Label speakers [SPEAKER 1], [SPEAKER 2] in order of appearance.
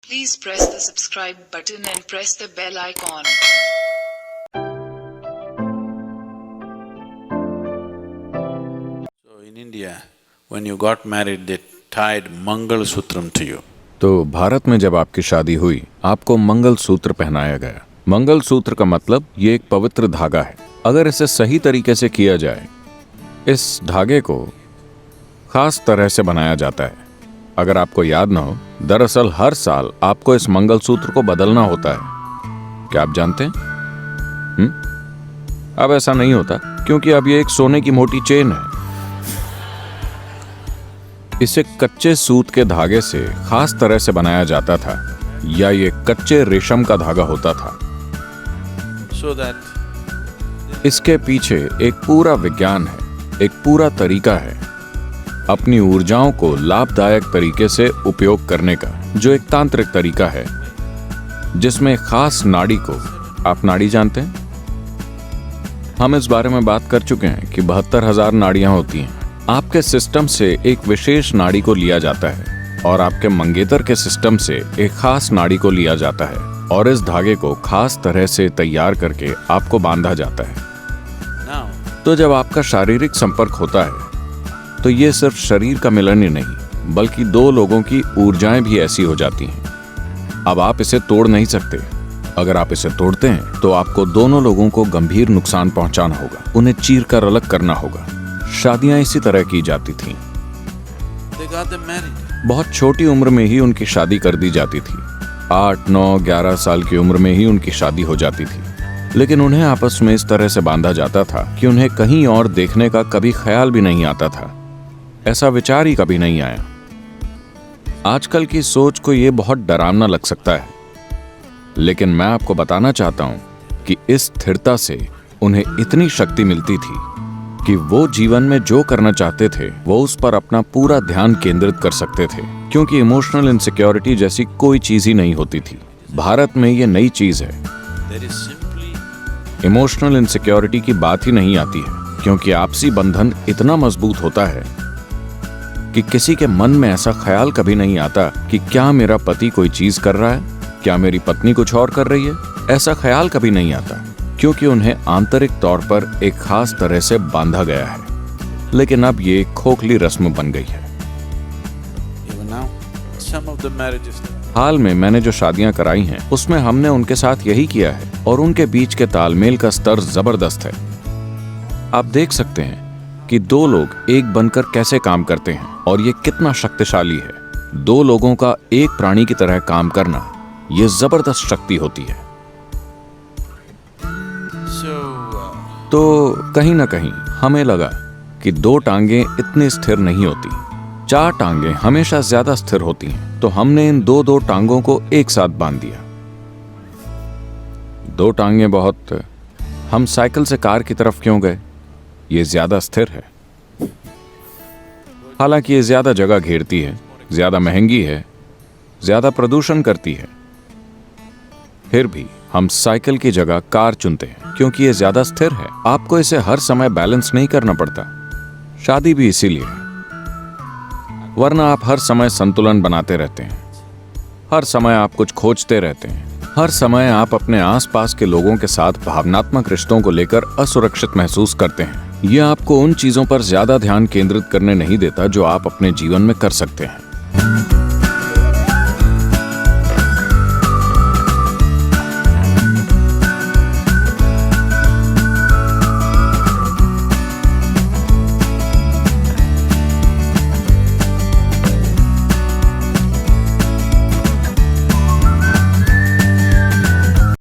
[SPEAKER 1] Please press the subscribe button and press the bell icon.
[SPEAKER 2] So in India, when you got married, they tied Mangal Sutram to you.
[SPEAKER 3] तो भारत में जब आपकी शादी हुई, आपको मंगल सूत्र पहनाया गया। मंगल सूत्र का मतलब ये एक पवित्र धागा है। अगर इसे सही तरीके से किया जाए, इस धागे को खास तरह से बनाया जाता है। अगर आपको याद ना हो, दरअसल हर साल आपको इस मंगल सूत्र को बदलना होता है। क्या आप जानते हैं? अब ऐसा नहीं होता, क्योंकि अब ये एक सोने की मोटी चेन है। इसे कच्चे सूत के धागे से खास तरह से बनाया जाता था, या ये कच्चे रेशम का धागा होता था।
[SPEAKER 2] So that
[SPEAKER 3] इसके पीछे एक पूरा विज्ञान है, एक पूरा तरीका है अपनी ऊर्जाओं को लाभदायक तरीके से उपयोग करने का, जो एक तांत्रिक तरीका है, जिसमें खास नाड़ी को, आप नाड़ी जानते हैं? हम इस बारे में बात कर चुके हैं कि 72,000 नाड़ियां होती हैं। आपके सिस्टम से एक विशेष नाड़ी को लिया जाता है और आपके मंगेतर के सिस्टम से एक खास नाड़ी को लिया जाता है और इस धागे को खास तरह से तैयार करके आपको बांधा जाता है।
[SPEAKER 2] now,
[SPEAKER 3] तो जब आपका शारीरिक संपर्क होता है, तो ये सिर्फ शरीर का मिलन ही नहीं, बल्कि दो लोगों की ऊर्जाएं भी ऐसी हो जाती हैं। अब आप इसे तोड़ नहीं सकते। अगर आप इसे तोड़ते हैं, तो आपको दोनों लोगों को गंभीर नुकसान पहुंचाना होगा, उन्हें चीर कर अलग करना होगा। शादियां इसी तरह की जाती थीं।
[SPEAKER 2] they got them married.
[SPEAKER 3] बहुत छोटी उम्र में ही उनकी शादी कर दी जाती थी। 8, 9, 11 साल की उम्र में ही उनकी शादी हो जाती थी। लेकिन उन्हें आपस में इस तरह से बांधा जाता था कि उन्हें कहीं और देखने का कभी ख्याल भी नहीं आता था। ऐसा विचार ही कभी नहीं आया। आजकल की सोच को ये बहुत डरावना लग सकता है, लेकिन मैं आपको बताना चाहता हूं कि इस स्थिरता से उन्हें इतनी शक्ति मिलती थी कि वो जीवन में जो करना चाहते थे, वो उस पर अपना पूरा ध्यान केंद्रित कर सकते थे, क्योंकि इमोशनल इनसिक्योरिटी जैसी कोई चीज ही नहीं होती थी। भारत में ये नई चीज है।
[SPEAKER 2] There is simply
[SPEAKER 3] emotional insecurity की बात ही नहीं आती है, क्योंकि आपसी बंधन इतना मजबूत होता है कि किसी के मन में ऐसा ख्याल कभी नहीं आता कि क्या मेरा पति कोई चीज कर रहा है, क्या मेरी पत्नी कुछ और कर रही है। ऐसा ख्याल कभी नहीं आता, क्योंकि उन्हें आंतरिक तौर पर एक खास तरह से बांधा गया है। लेकिन अब ये एक खोखली रस्म बन गई है।
[SPEAKER 2] even now, some of the marriages.
[SPEAKER 3] हाल में मैंने जो शादियां कराई हैं, उसमें हमने उनके साथ यही किया है और उनके बीच के तालमेल का स्तर जबरदस्त है। आप देख सकते हैं कि दो लोग एक बनकर कैसे काम करते हैं और ये कितना शक्तिशाली है। दो लोगों का एक प्राणी की तरह काम करना, ये जबरदस्त शक्ति होती है।
[SPEAKER 2] So,
[SPEAKER 3] तो कहीं ना कहीं हमें लगा कि दो टांगें इतनी स्थिर नहीं होती, 4 टांगें हमेशा ज्यादा स्थिर होती हैं। तो हमने इन दो टांगों को एक साथ बांध दिया। 2 टांगें बहुत। हम साइकिल से कार की तरफ क्यों गए? ये ज्यादा स्थिर है। हालांकि ये ज्यादा जगह घेरती है, ज्यादा महंगी है, ज्यादा प्रदूषण करती है, फिर भी हम साइकिल की जगह कार चुनते हैं, क्योंकि ये ज्यादा स्थिर है। आपको इसे हर समय बैलेंस नहीं करना पड़ता। शादी भी इसीलिए है, वरना आप हर समय संतुलन बनाते रहते हैं। हर समय आप कुछ खोजते रहते हैं। हर समय आप अपने आसपास के लोगों के साथ भावनात्मक रिश्तों को लेकर असुरक्षित महसूस करते हैं। यह आपको उन चीजों पर ज्यादा ध्यान केंद्रित करने नहीं देता जो आप अपने जीवन में कर सकते हैं।